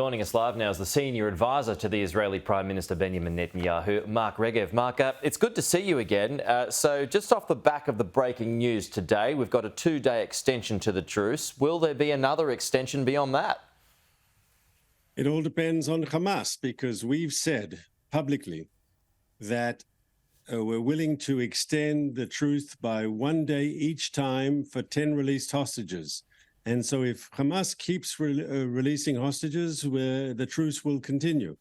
Joining us live now is the senior advisor to the Israeli Prime Minister Benjamin Netanyahu, Mark Regev. Mark, it's good to see you again. So just off the back of the breaking news today, we've got a 2-day extension to the truce. Will there be another extension beyond that? It all depends on Hamas, because we've said publicly that we're willing to extend the truce by 1 day each time for 10 released hostages. And so if Hamas keeps releasing hostages, the truce will continue.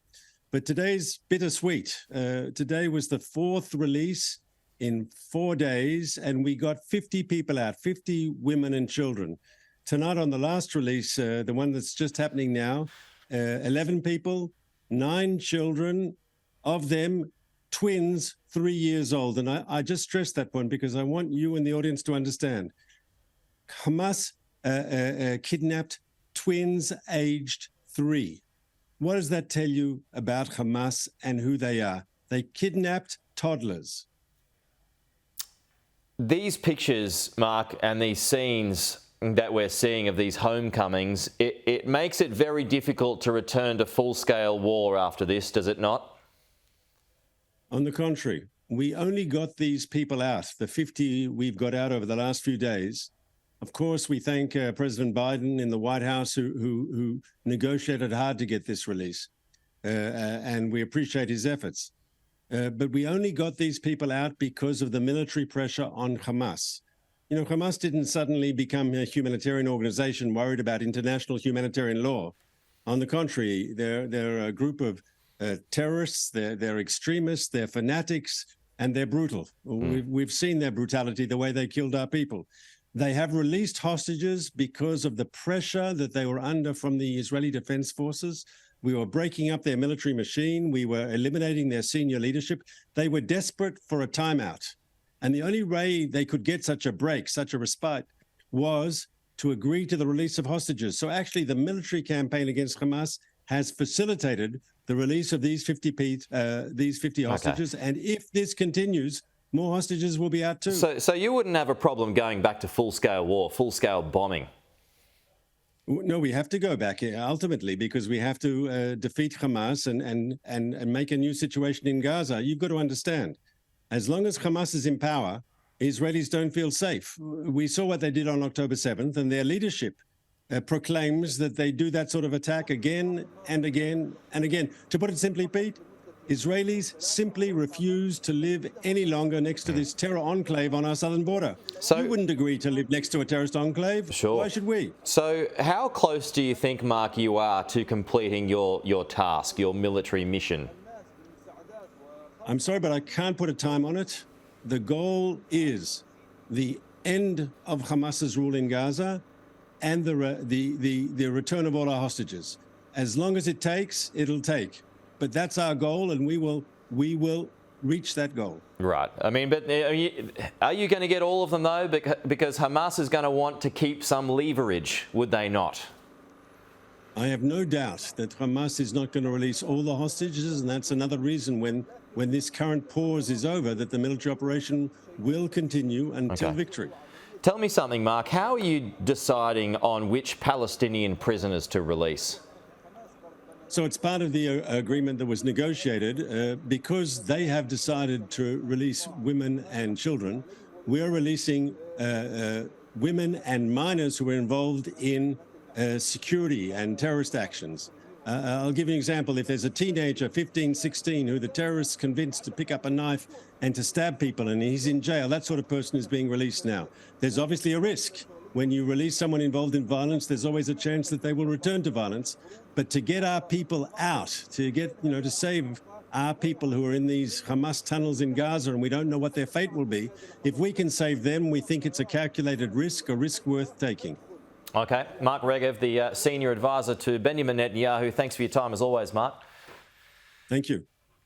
But today's bittersweet. Today was the 4th release in 4 days, and we got 50 people out, 50 women and children. Tonight on the last release, the one that's just happening now, 11 people, 9 children, of them twins 3 years old. And I just stress that point because I want you and the audience to understand. Hamas kidnapped twins aged 3. What does that tell you about Hamas and who they are? They kidnapped toddlers. These pictures, Mark, and these scenes that we're seeing of these homecomings, it makes it very difficult to return to full-scale war after this, does it not? On the contrary, we only got these people out, the 50 we've got out over the last few days. Of course, we thank President Biden in the White House who negotiated hard to get this release, and we appreciate his efforts. But we only got these people out because of the military pressure on Hamas. You know, Hamas didn't suddenly become a humanitarian organization worried about international humanitarian law. On the contrary, they're a group of terrorists, they're extremists, they're fanatics, and they're brutal. We've seen their brutality, the way they killed our people. They have released hostages because of the pressure that they were under from the Israeli Defense Forces. We were breaking up their military machine. We were eliminating their senior leadership. They were desperate for a timeout. And the only way they could get such a break, such a respite, was to agree to the release of hostages. So actually, the military campaign against Hamas has facilitated the release of these 50 hostages. Okay. And if this continues, more hostages will be out too. So you wouldn't have a problem going back to full-scale war, full-scale bombing? No, we have to go back ultimately because we have to defeat Hamas and make a new situation in Gaza. You've got to understand, as long as Hamas is in power, Israelis don't feel safe. We saw what they did on October 7th, and their leadership proclaims that they do that sort of attack again and again and again. To put it simply, Pete, Israelis simply refuse to live any longer next to this terror enclave on our southern border. So you wouldn't agree to live next to a terrorist enclave? Sure. Why should we? So how close do you think, Mark, you are to completing your task, your military mission? I'm sorry, but I can't put a time on it. The goal is the end of Hamas's rule in Gaza and the return of all our hostages. As long as it takes, it'll take. But that's our goal, and we will reach that goal. Right. I mean, but are you going to get all of them, though? Because Hamas is going to want to keep some leverage, would they not? I have no doubt that Hamas is not going to release all the hostages, and that's another reason when this current pause is over, that the military operation will continue until victory. Tell me something, Mark. How are you deciding on which Palestinian prisoners to release? So it's part of the agreement that was negotiated because they have decided to release women and children. We're releasing women and minors who were involved in security and terrorist actions. I'll give you an example. If there's a teenager, 15, 16, who the terrorists convinced to pick up a knife and to stab people and he's in jail, that sort of person is being released now. There's obviously a risk. When you release someone involved in violence, there's always a chance that they will return to violence. But to get our people out, to save our people who are in these Hamas tunnels in Gaza and we don't know what their fate will be, if we can save them, we think it's a calculated risk, a risk worth taking. Okay. Mark Regev, the senior advisor to Benjamin Netanyahu. Thanks for your time as always, Mark. Thank you.